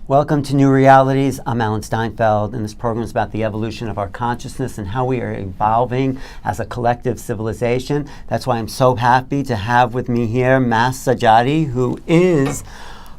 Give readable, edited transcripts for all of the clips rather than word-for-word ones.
Welcome to New Realities. I'm Alan Steinfeld, and this program is about the evolution of our consciousness and how we are evolving as a collective civilization. That's why I'm so happy to have with me here Mas Sejati, who is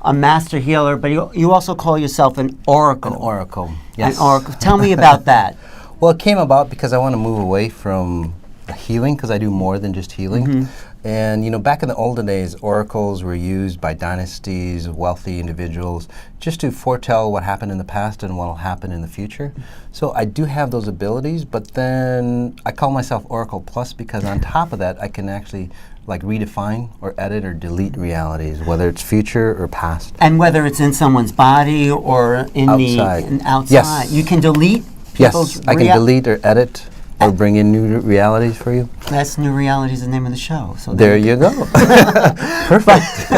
a master healer, but you also call yourself an oracle. An oracle, yes. An oracle. Tell me about that. Well, it came about because I want to move away from healing, because I do more than just healing. Mm-hmm. And you know, back in the olden days, oracles were used by dynasties, wealthy individuals, just to foretell what happened in the past and what will happen in the future. So I do have those abilities, but then I call myself Oracle Plus because on top of that, I can actually like redefine or edit or delete realities, whether it's future or past. And whether it's in someone's body or in outside. outside. Yes. You can delete people's Yes, I can delete or edit or bring in new realities for you. That's New Realities, the name of the show. So there you go. Perfect.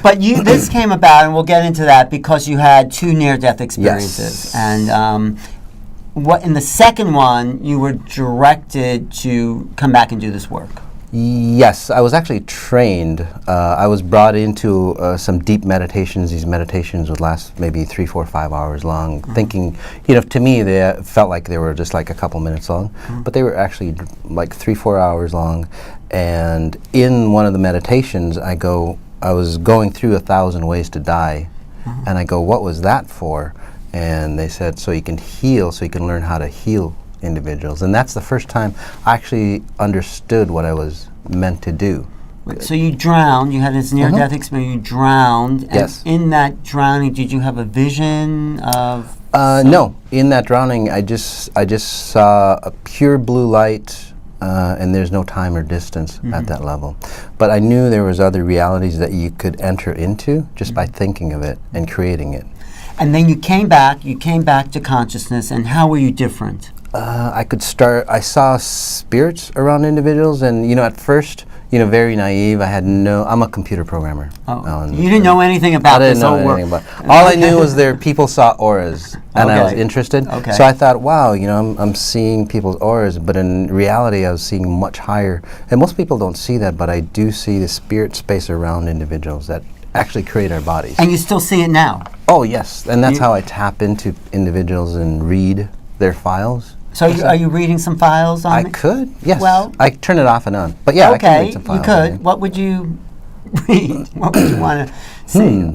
But this came about, and we'll get into that, because you had two near-death experiences. Yes. And in the second one, you were directed to come back and do this work. Yes, I was actually trained. I was brought into some deep meditations. These meditations would last maybe 3, 4, 5 hours long. Thinking, you know, to me they felt like they were just like a couple minutes long, but they were actually like 3, 4 hours long. And in one of the meditations, I was going through 1,000 ways to die, and I go, what was that for? And they said, so you can heal, so you can learn how to heal individuals. And that's the first time I actually understood what I was meant to do. So you drowned, you had this near-death experience, you drowned, and yes. In that drowning, did you have a vision of... No, in that drowning, I just saw a pure blue light, and there's no time or distance at that level. But I knew there was other realities that you could enter into just by thinking of it and creating it. And then you came back to consciousness, and how were you different? I saw spirits around individuals, and you know, at first, you know, very naive. I'm a computer programmer. Oh, you didn't know anything about this whole work. All I knew was people saw auras, and I was interested. Okay. So I thought, wow, you know, I'm seeing people's auras, but in reality, I was seeing much higher. And most people don't see that, but I do see the spirit space around individuals that actually create our bodies. And you still see it now? Oh, yes, and that's how I tap into individuals and read their files. So are you reading some files on I could, yes. Well, I turn it off and on. But yeah, okay, I can read some files. You could. What would you read? What would you want to see?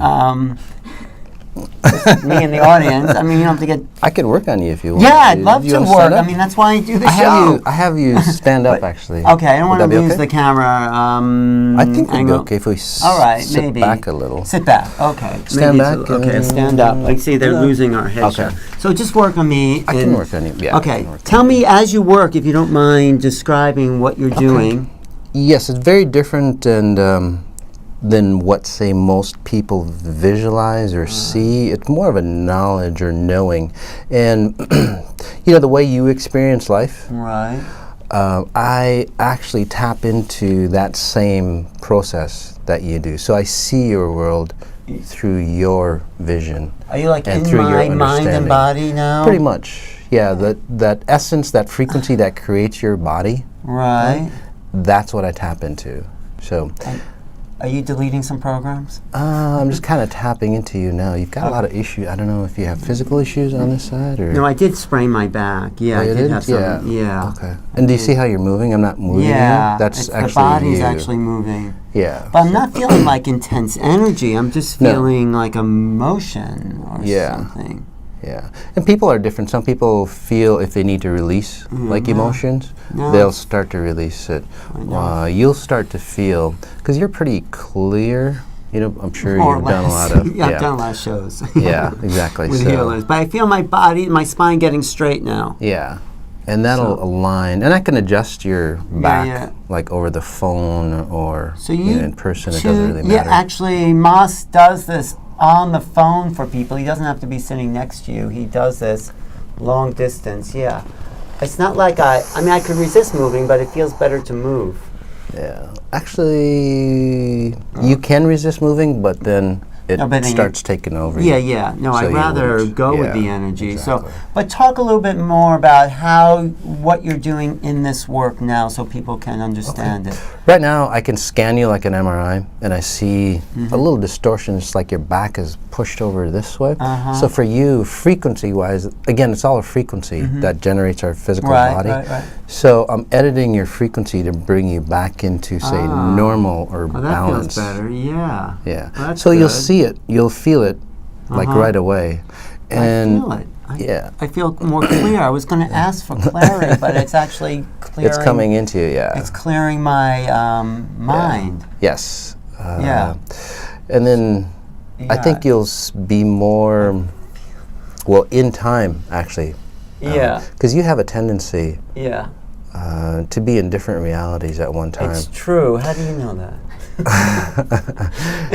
Me in the audience. I mean, you don't have to get... I can work on you if you want. Yeah, I'd love to work. I mean, that's why I do the show. I have you stand up, actually. Okay, I don't want to lose the camera I think it would be okay if we sit back a little. Sit back, okay. Stand back. Okay, stand up. Like, see, they're losing our headshot. Okay. So just work on me. I can work on you, yeah. Okay, tell me as you work, if you don't mind describing what you're doing. Yes, it's very different than what, say, most people visualize or see. It's more of a knowledge or knowing. And, you know, the way you experience life, right? I actually tap into that same process that you do. So I see your world through your vision. Are you like and in through my your mind and body now? Pretty much, yeah. That essence, that frequency that creates your body, right? That's what I tap into. So... Are you deleting some programs? I'm just kind of tapping into you now. You've got a lot of issues. I don't know if you have physical issues on this side or... No, I did sprain my back. Yeah, I did have some. Yeah. Okay. And do you see how you're moving? I'm not moving you. That's actually the body's you. actually moving. Yeah. But I'm not feeling like intense energy. I'm just feeling like emotion or something. Yeah. And people are different. Some people feel if they need to release like emotions, they'll start to release it. You'll start to feel, because you're pretty clear, you know, I'm sure you've done a lot of... I've done a lot of shows. Yeah, exactly. With healers. But I feel my body, my spine getting straight now. Yeah. And that'll align. And I can adjust your back, like over the phone or in person. It doesn't really matter. Yeah, actually, Mas does this on the phone for people. He doesn't have to be sitting next to you. He does this long distance, yeah. It's not like I mean, I could resist moving, but it feels better to move. Yeah. Actually, you can resist moving, but then it No, but then starts taking over Yeah, you. yeah. No, So I'd you rather wouldn't- go with yeah, the energy. exactly. So, but talk a little bit more about what you're doing in this work now, so people can understand it. Right now, I can scan you like an MRI, and I see a little distortion. It's like your back is pushed over this way. So for you, frequency-wise, again, it's all a frequency that generates our physical body. Right. So I'm editing your frequency to bring you back into, say, normal or Oh, that balance. feels better. Yeah. Yeah. Well, that's So you'll good. see it. You'll feel it, like right away. And I feel it. yeah. I feel more clear. I was going to ask for clarity, but it's actually clearing. It's coming into you. Yeah. It's clearing my mind. Yes. Yeah. And then I Yeah. think you'll be more, well, in time, actually. Yeah. Because you have a tendency Yeah. to be in different realities at one time. It's true. How do you know that?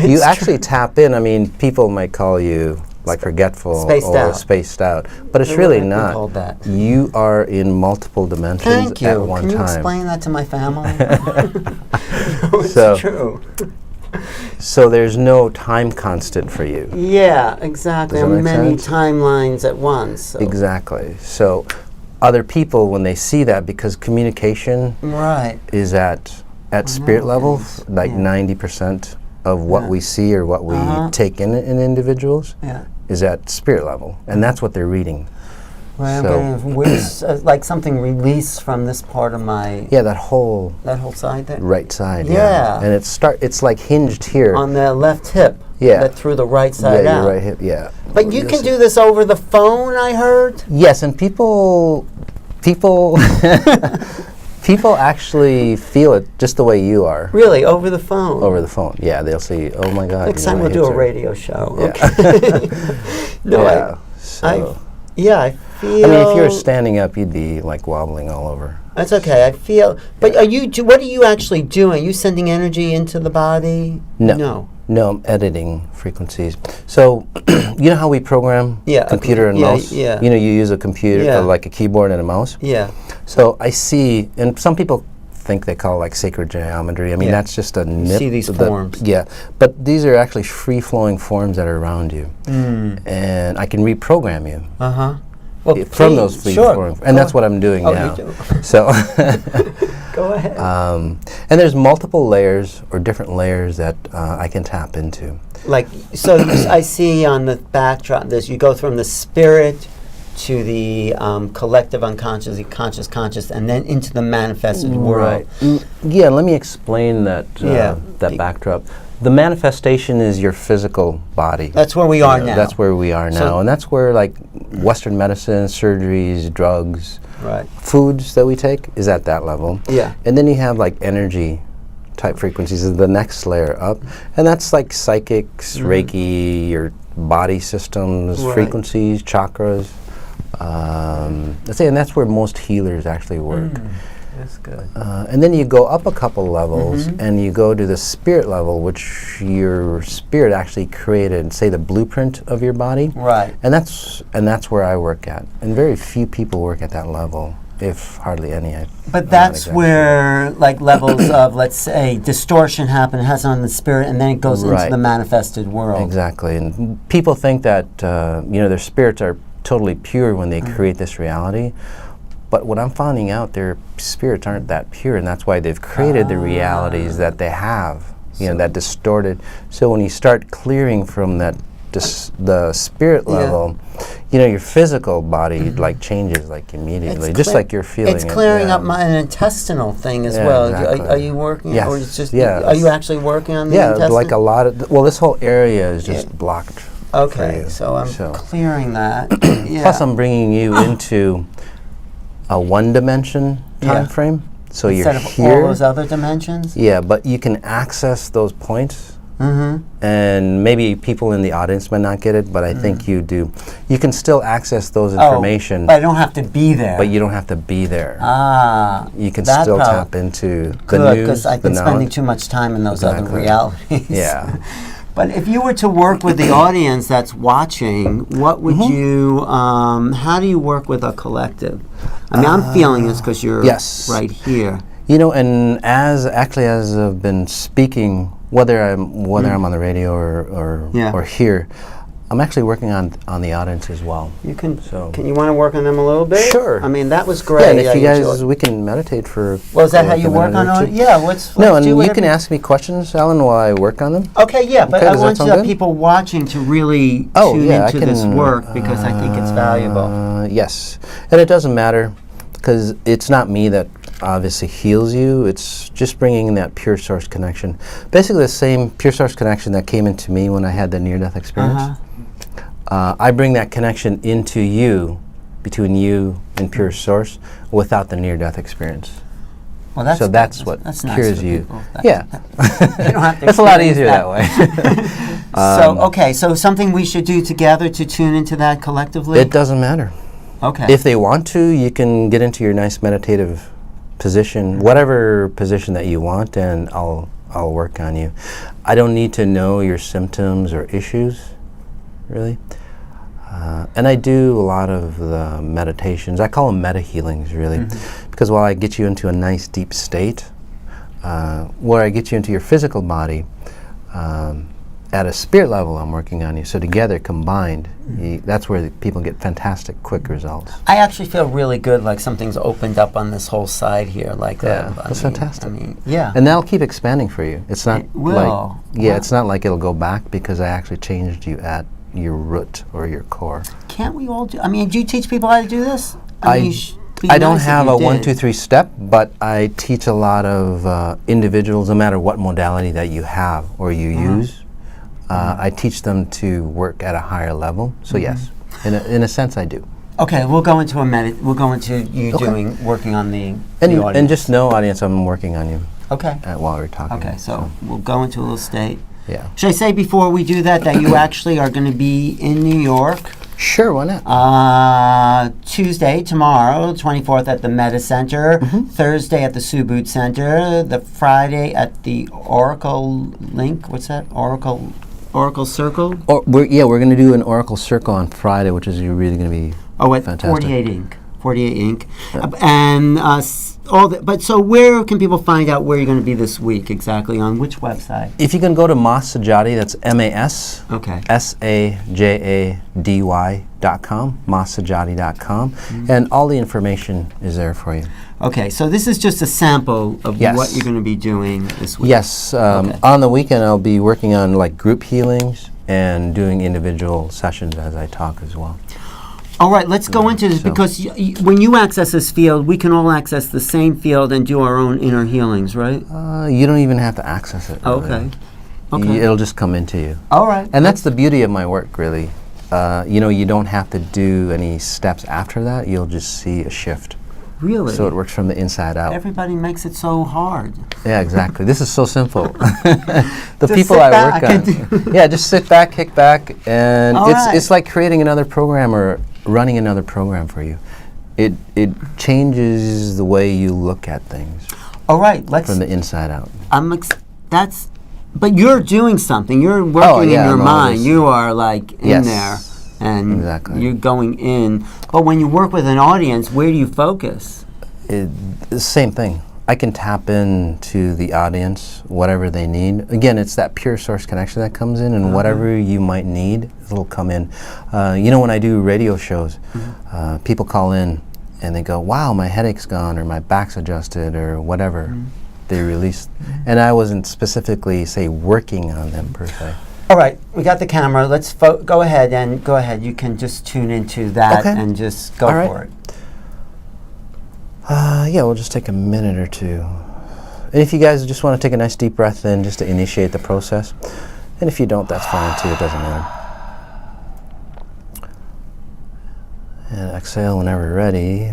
You actually tap in. I mean, people might call you like forgetful Spaced or out. spaced out, but it's They really would not. called that. You are in multiple dimensions Thank you. at one Can you time. explain that to my family? No, it's So- true. So there's no time constant for you. Yeah, exactly. Does that On make many sense? timelines at once. So. Exactly. So other people, when they see that, because communication Right. is at spirit level, nowadays, like yeah. 90% of what Yeah. we see or what we take in individuals Yeah. is at spirit level, and that's what they're reading. Well, So- I'm getting like something released from this part of my Yeah, that whole that whole side there. right side. Yeah. And it's like hinged here. On the left hip. Yeah. That through the right yeah, side out. your right hip. Yeah. But you You'll can see. do this over the phone, I heard. Yes, and people people actually feel it just the way you are. Really, over the phone. Over the phone. Yeah, they'll see, oh my God. Next you know, time my we'll do hips a are-" radio show. Yeah. Okay. No, Yeah. I feel. I mean, if you were standing up, you'd be like wobbling all over. That's okay. I feel. But what are you actually doing? Are you sending energy into the body? No. No, I'm editing frequencies. So, you know how we program computer and mouse? Yeah. You know, you use a computer, like a keyboard and a mouse? Yeah. So I see, and some people think they call it like sacred geometry. I mean, that's just a nip. see these forms. Yeah, but these are actually free-flowing forms that are around you. And I can reprogram you. Well, From those free-flowing, and that's what I'm doing Oh, now. you do. So, Go ahead. and there's multiple layers or different layers that I can tap into. Like, so I see on the backdrop this, you go from the spirit to the collective unconscious, the conscious, and then into the manifested world. Yeah, let me explain that Yeah. backdrop. The manifestation is your physical body. That's where we are now. That's where we are now, and that's where like Western medicine, surgeries, drugs, Right. foods that we take is at that level. Yeah. And then you have like energy type frequencies is the next layer up, and that's like psychics, Reiki, your body systems, Right. frequencies, chakras. Let's say, and that's where most healers actually work. That's good. And then you go up a couple levels, and you go to the spirit level, which your spirit actually created, say, the blueprint of your body. Right. And that's where I work at. And very few people work at that level, if hardly any. But that's where, like, levels of, let's say, distortion happen, has on the spirit, and then it goes into Right. the manifested world. Exactly. And people think that their spirits are totally pure when they create this reality. But what I'm finding out, their spirits aren't that pure, and that's why they've created the realities that they have, that distorted. So when you start clearing from that, the spirit level, your physical body like changes like immediately, just like you're feeling. It's clearing up an intestinal thing as well. Exactly. Are you working? Yes. Or it's just, Yes. Are you actually working on the intestine? like a lot of. Well, this whole area is just blocked. Okay, for you. so I'm clearing that. Yeah. Plus, I'm bringing you into a one-dimension time frame. So Instead you're of here. all those other dimensions? Yeah, but you can access those points. And maybe people in the audience might not get it, but I think you do. You can still access those information. But I don't have to be there. But you don't have to be there. You can that still part- tap into the Good, news, because I've the been spending knowledge. too much time in those other Exactly. realities. Yeah. But if you were to work with the audience that's watching, what would you, how do you work with a collective? I mean, I'm feeling this because you're yes. right here. And as I've been speaking whether I'm on the radio or here, I'm actually working on the audience as well. You can. So can you want to work on them a little bit? Sure. I mean, that was great. Yeah, and if you guys, we can meditate for. Well, is that how you work on it? Yeah. Let's no, and do you can ask me questions, Alan, while I work on them. Okay. Yeah, but Okay, I want people watching to really tune into this work because I think it's valuable. Yes, and it doesn't matter because it's not me that obviously heals you. It's just bringing in that pure source connection. Basically, the same pure source connection that came into me when I had the near-death experience. I bring that connection into you, between you and pure source, without the near-death experience. Well, that's what nice cures you. You don't have to That's a lot easier that way. So something we should do together to tune into that collectively? It doesn't matter. Okay. If they want to, you can get into your nice meditative position, whatever position that you want, and I'll work on you. I don't need to know your symptoms or issues, really. And I do a lot of the meditations. I call them meta healings, really, because while I get you into a nice deep state, where I get you into your physical body, at a spirit level, I'm working on you. So together, combined, that's where people get fantastic, quick results. I actually feel really good, like something's opened up on this whole side here, like that's fantastic. I mean, yeah, and that'll keep expanding for you. It's not it's not like it'll go back because I actually changed you at your root or your core. Can't we all do? I mean, do you teach people how to do this? I don't have a 1, 2, 3 step, but I teach a lot of individuals, no matter what modality that you have or you use. I teach them to work at a higher level. So yes, in a sense, I do. Okay, we'll go into you working on the audience. And just know, audience, I'm working on you. Okay. While we're talking. Okay, so we'll go into a little state. Yeah. Should I say before we do that you actually are going to be in New York? Sure, why not? Tuesday, tomorrow, 24th at the Meta Center, Thursday at the Subud Center, the Friday at the Oracle Link. What's that? Oracle Circle? We're going to do an Oracle Circle on Friday, which is really going to be fantastic. 48 Inc. 48 Inc. And but so where can people find out where you're going to be this week exactly, on which website? If you can go to Mas Sejati, that's MAS SAJADY.com, massejati.com, and all the information is there for you. Okay, so this is just a sample of what you're going to be doing this week. Yes, on the weekend I'll be working on like group healings and doing individual sessions as I talk as well. All right, let's go into this because when you access this field, we can all access the same field and do our own inner healings, right? You don't even have to access it. Really. Okay. It'll just come into you. All right. And that's the beauty of my work, really. You don't have to do any steps after that. You'll just see a shift. Really? So it works from the inside out. Everybody makes it so hard. Yeah, exactly. This is so simple. The people I work on. Just sit back, kick back, and it's like creating another program or running another program for you. It changes the way you look at things. All right, from the inside out. But you're doing something. You're working in your mind. You are like in there. And you're going in. But when you work with an audience, where do you focus? The same thing. I can tap into the audience, whatever they need. Again, it's that pure source connection that comes in, and whatever you might need, it'll come in. When I do radio shows, people call in and they go, wow, my headache's gone, or my back's adjusted, or whatever they release. And I wasn't specifically, say, working on them per se. All right, we got the camera. Let's go ahead. You can just tune into that and just go for it. We'll just take a minute or two. And if you guys just want to take a nice deep breath in just to initiate the process. And if you don't, that's fine too. It doesn't matter. And exhale whenever you're ready.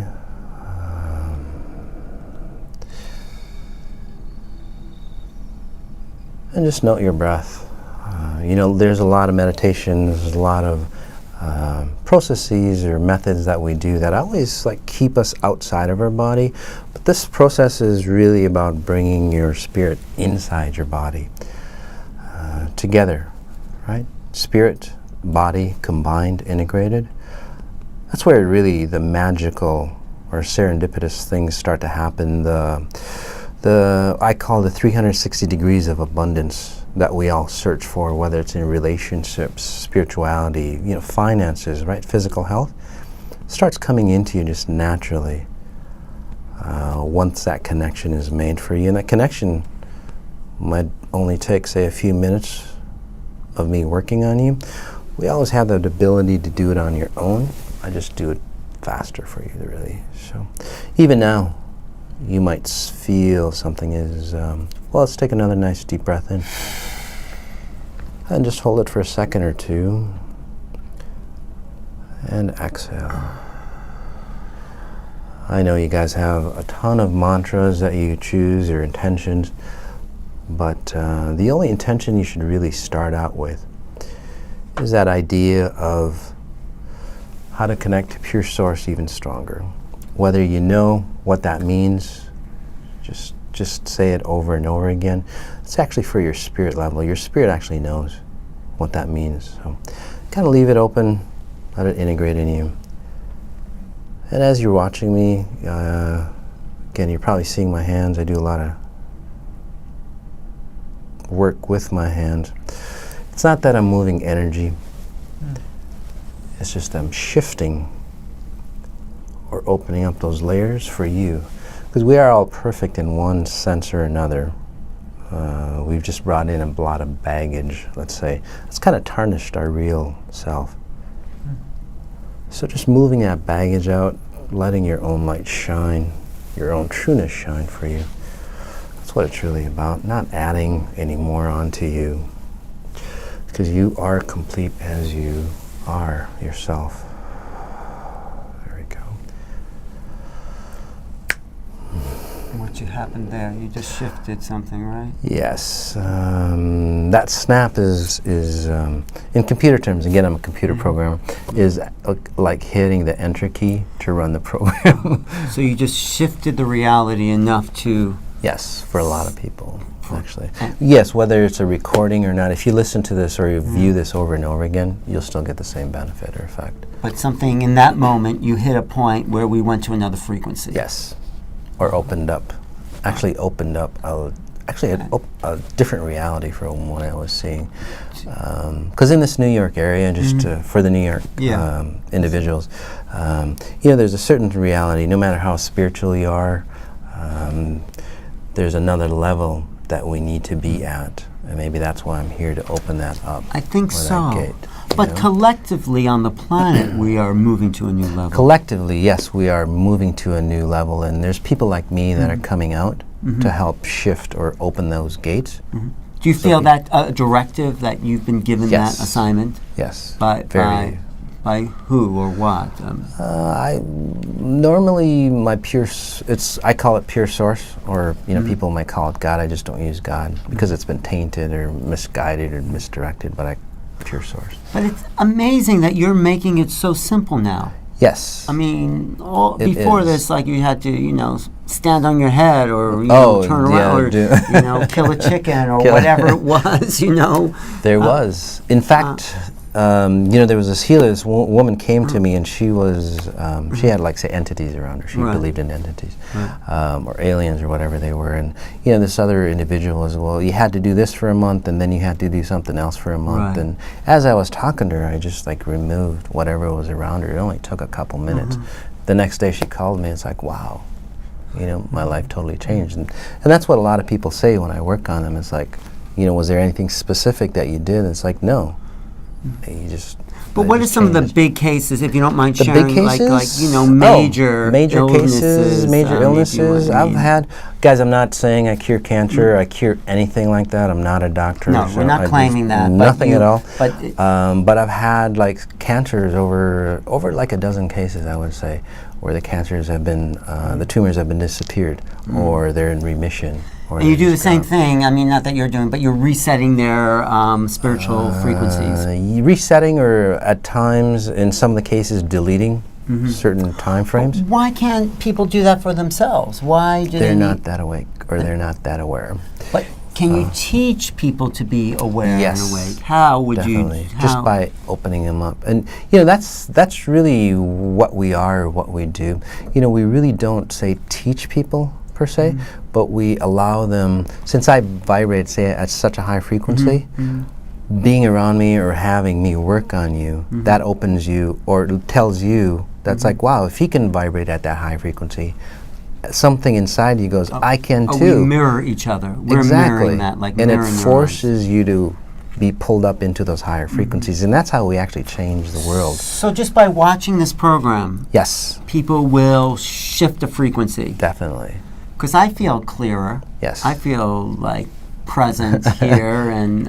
And just note your breath. There's a lot of meditations, there's a lot of processes or methods that we do that always keep us outside of our body. But this process is really about bringing your spirit inside your body together, right? Spirit, body, combined, integrated. That's where really the magical or serendipitous things start to happen. I call the 360 degrees of abundance that we all search for, whether it's in relationships, spirituality, finances, right, physical health, starts coming into you just naturally once that connection is made for you. And that connection might only take, say, a few minutes of me working on you. We always have that ability to do it on your own. I just do it faster for you, really. So even now, you might feel something is, well, let's take another nice deep breath in. And just hold it for a second or two. And exhale. I know you guys have a ton of mantras that you choose, or intentions, but the only intention you should really start out with is that idea of how to connect to pure source even stronger. Whether you know what that means, just say it over and over again. It's actually for your spirit level. Your spirit actually knows what that means. So kind of leave it open, let it integrate in you. And as you're watching me, again, you're probably seeing my hands. I do a lot of work with my hands. It's not that I'm moving energy. It's just I'm shifting or opening up those layers for you. Because we are all perfect in one sense or another. We've just brought in a lot of baggage, let's say. It's kind of tarnished our real self. So just moving that baggage out, letting your own light shine, your own trueness shine for you. That's what it's really about, not adding any more onto you. Because you are complete as you are yourself. There we go. What you happened there? You just shifted something, right? Yes. That snap is in computer terms, again, I'm a computer programmer, is like hitting the enter key to run the program. So you just shifted the reality enough to... Yes, for a lot of people, actually. Yes, whether it's a recording or not, if you listen to this or you view this over and over again, you'll still get the same benefit or effect. But something in that moment, you hit a point where we went to another frequency. Yes, or opened up. Actually opened up a different reality from what I was seeing. Because in this New York area, just for the New York individuals, there's a certain reality, no matter how spiritual you are, there's another level that we need to be at. And maybe that's why I'm here to open that up. I think so. That gate, but collectively on the planet, we are moving to a new level. Collectively, yes, we are moving to a new level. And there's people like me that are coming out to help shift or open those gates. Do you feel that directive that you've been given that assignment? Yes. By who or what? I normally my I call it pure source, or people might call it God. I just don't use God because it's been tainted or misguided or misdirected. But pure source. But it's amazing that you're making it so simple now. Yes. I mean, before this, like you had to, stand on your head or turn around or kill a chicken or whatever it was. There was, in fact. There was this woman came to me, and she was she had say entities around her. She believed in entities or aliens or whatever they were. And this other individual was, well, you had to do this for a month, and then you had to do something else for a month. And as I was talking to her, I just removed whatever was around her. It only took a couple minutes. The next day she called me. It's like, wow, my life totally changed. And that's what a lot of people say when I work on them. It's like, was there anything specific that you did? It's like, no. You just. But what are some of the big cases, if you don't mind sharing? Big cases? Major cases, major illnesses. I've had, guys. I'm not saying I cure cancer. I cure anything like that. I'm not a doctor. No, we're not claiming that. Nothing at all. But I've had cancers over a dozen cases, I would say, where the cancers have been, the tumors have been disappeared, or they're in remission. And you do the same thing, I mean, not that you're doing, but you're resetting their spiritual frequencies. Resetting, or at times, in some of the cases, deleting certain time frames. Why can't people do that for themselves? Why do they're not that awake, or they're not that aware. But can you teach people to be aware and awake? How would definitely. Just by opening them up. And that's really what we are, what we do. We really don't teach people per se, but we allow them, since I vibrate, say, at such a high frequency, being around me or having me work on you, that opens you or tells you, that's like, wow, if he can vibrate at that high frequency, something inside you goes, I can too. We mirror each other. We're Exactly. mirroring that, like and it mirroring forces you to be pulled up into those higher frequencies, and that's how we actually change the world. So just by watching this program, Yes, people will shift the frequency. definitely. Because I feel clearer. Yes. I feel like present here, and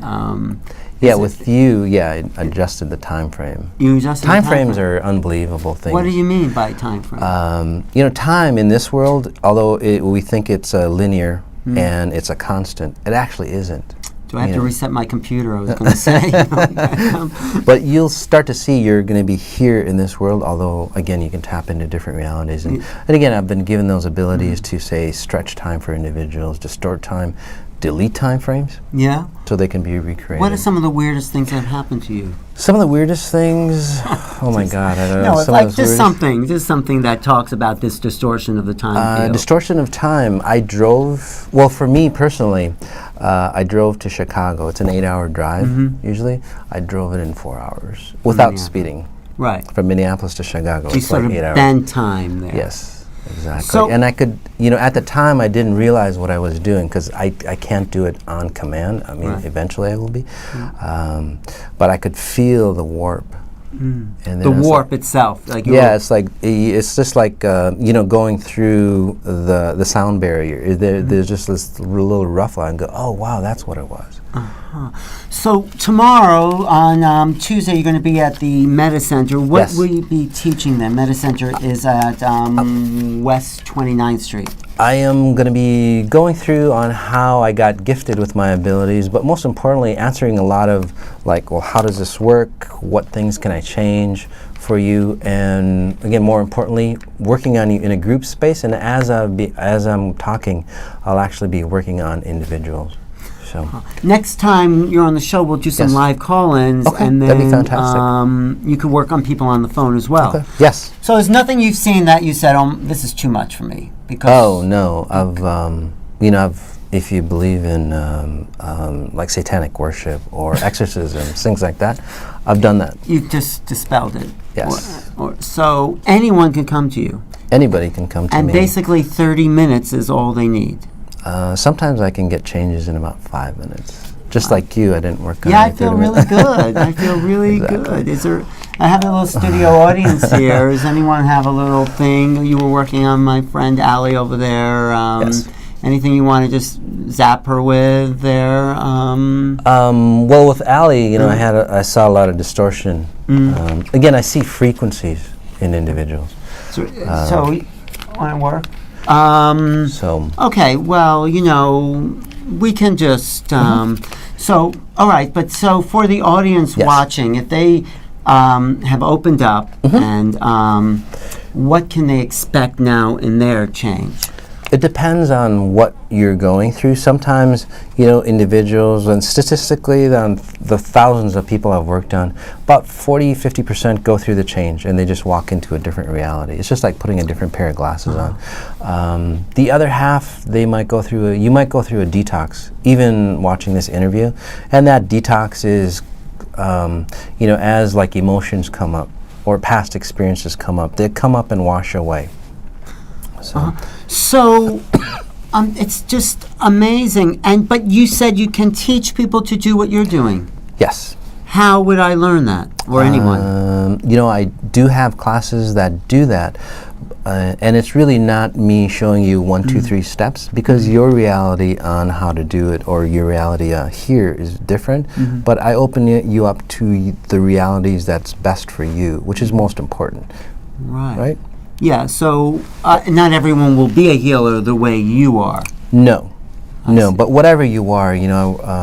Yeah, with you, I adjusted the time frame. you just Time frames are unbelievable things. What do you mean by time frame? Time in this world, although we think it's linear and it's a constant, it actually isn't. Do I have to reset my computer? I was going to say. But you'll start to see you're going to be here in this world, although, again, you can tap into different realities. And again, I've been given those abilities to, say, stretch time for individuals, distort time, delete time frames, Yeah. so they can be recreated. What are some of the weirdest things that have happened to you? Some of the weirdest things? Oh my God, I don't know. No, it's Some of like those just weirdest- something that talks about this distortion of the time field. Distortion of time. I drove, well, for me personally, I drove to Chicago. It's an 8-hour drive, usually. I drove it in 4 hours without Minneapolis. speeding. Right. From Minneapolis to Chicago. You It's sort like of 8 hours. bend time there. Yes, exactly. So- and I could, at the time I didn't realize what I was doing because I can't do it on command. I mean, eventually I will be. But I could feel the warp. And then The it was warp itself. Like it's like it's just like going through the sound barrier. There's just this little ruffle, and go, oh wow, that's what it was. So tomorrow on Tuesday, you're going to be at the Meta Center. What Yes. will you be teaching there? Meta Center is at West 29th Street. I am going to be going through on how I got gifted with my abilities, but most importantly, answering a lot of like, well, how does this work? What things can I change for you? And again, more importantly, working on you in a group space. And as I'm talking, I'll actually be working on individuals. So Next time you're on the show, we'll do some Yes. live call-ins, Okay, and then that'd be fantastic. you could work on people on the phone as well. okay. Yes. So there's nothing you've seen that you said, "Oh, this is too much for me." Because Oh no, if you believe in like satanic worship or exorcisms, things like that, I've done that. you've just dispelled it. Yes. So anyone can come to you, Anybody can come to and me. basically 30 minutes is all they need. Sometimes I can get changes in about 5 minutes. Just like you, I didn't work on Yeah, I it. feel really good. I feel really Exactly. good. Is there? I have a little studio audience here. Does anyone have a little thing you were working on? My friend Allie over there. Yes. Anything you want to just zap her with there? Well, with Allie, I saw a lot of distortion. Again, I see frequencies in individuals. So want to work? So Okay. Well, we can just. So all right, but so for the audience Yes. watching, if they have opened up, and what can they expect now in their change? it depends on what you're going through. Sometimes, individuals, and statistically, on the thousands of people I've worked on, about 40-50% go through the change and they just walk into a different reality. It's just like putting a different pair of glasses on. The other half, you might go through a detox, even watching this interview, and that detox is, as like emotions come up or past experiences come up, they come up and wash away. So it's just amazing. But you said you can teach people to do what you're doing. Yes. How would I learn that, or anyone? I do have classes that do that, and it's really not me showing you 1, 2, 3 steps, because your reality on how to do it or your reality here is different. But I open you up to the realities that's best for you, which is most important. Right? Yeah, so not everyone will be a healer the way you are. No. see. But whatever you are,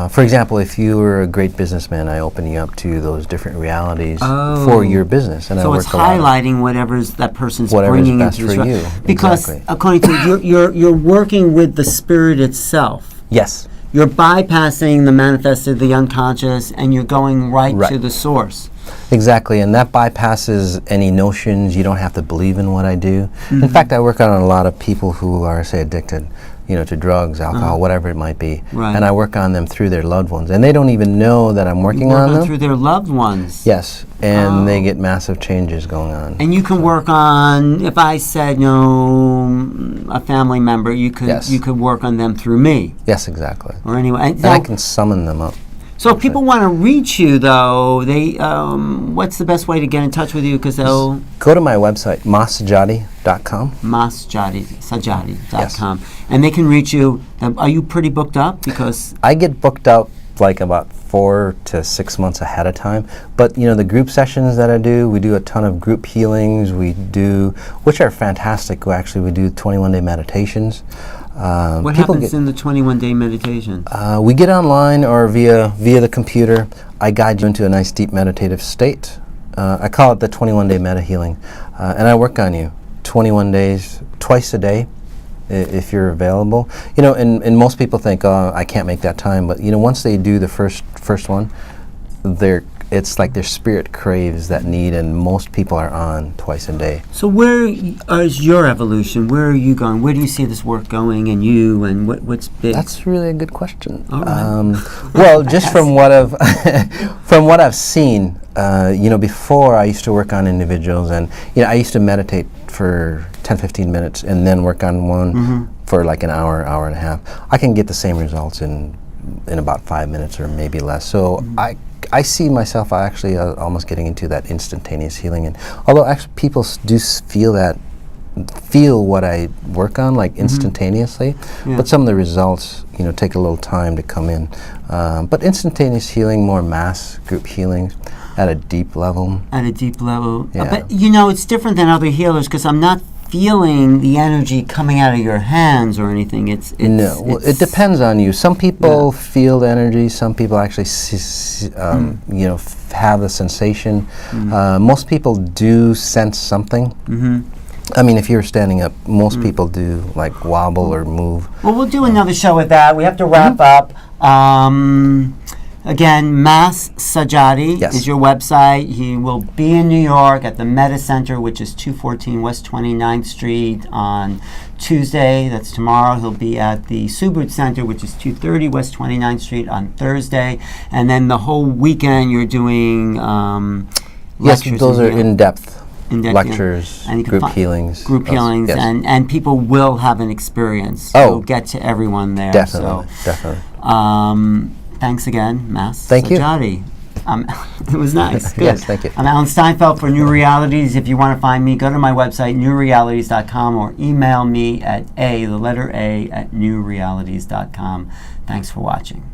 for example, if you were a great businessman, I open you up to those different realities for your business. And So I it's work a lot. highlighting whatever's that person's Whatever's bringing best into this for realm. you. Because Exactly. according to you're working with the spirit itself. Yes. you're bypassing the manifested, the unconscious, and you're going right to the source. Exactly, and that bypasses any notions. You don't have to believe in what I do. In fact, I work on a lot of people who are, say, addicted, to drugs, alcohol, whatever it might be. Right. And I work on them through their loved ones. And they don't even know that I'm working on them. Through their loved ones. Yes, and they get massive changes going on. And you can work on, if I said, a family member, you could work on them through me. Yes, exactly. Or anyway. And I can summon them up. So if people want to reach you, though, they what's the best way to get in touch with you? Because they'll go to my website, massejati.com. Massejati.com. Yes. And they can reach you. Are you pretty booked up? Because I get booked up like about 4 to 6 months ahead of time. But the group sessions that I do, we do a ton of group healings. We do, which are fantastic. We do 21-day meditations. What happens in the 21-day meditation? We get online or via the computer. I guide you into a nice deep meditative state. I call it the 21-day meta healing. And I work on you 21 days, twice a day, if you're available. And most people think, oh, I can't make that time. But once they do the first one, it's like their spirit craves that need, and most people are on twice a day. So where is your evolution? Where are you going? Where do you see this work going, and you, and what's big? That's really a good question. All right. Well, just from what I've seen, before I used to work on individuals, and I used to meditate for 10-15 minutes and then work on one for like an hour and a half. I can get the same results in about 5 minutes or maybe less. So I see myself actually almost getting into that instantaneous healing, and although actually people do feel what I work on like instantaneously, but some of the results take a little time to come in. But instantaneous healing, more mass group healings at a deep level. At a deep level, yeah. But it's different than other healers because I'm not feeling the energy coming out of your hands or anything. It depends on you. Some people feel the energy. Some people actually have the sensation. Most people do sense something. I mean, if you're standing up, most people do like wobble or move. Well, we'll do another show with that. We have to wrap up. Again, Mas Sejati is your website. He will be in New York at the Meta Center, which is 214 West 29th Street on Tuesday. That's tomorrow. He'll be at the Subud Center, which is 230 West 29th Street on Thursday. And then the whole weekend you're doing lectures. Yes, those are in-depth lectures, and group healings. Group healings, and people will have an experience. You'll get to everyone there. Definitely. Thanks again, Mas Sejati. It was nice. Good. Yes, thank you. I'm Alan Steinfeld for New Realities. If you want to find me, go to my website, newrealities.com, or email me at the letter A, at newrealities.com. Thanks for watching.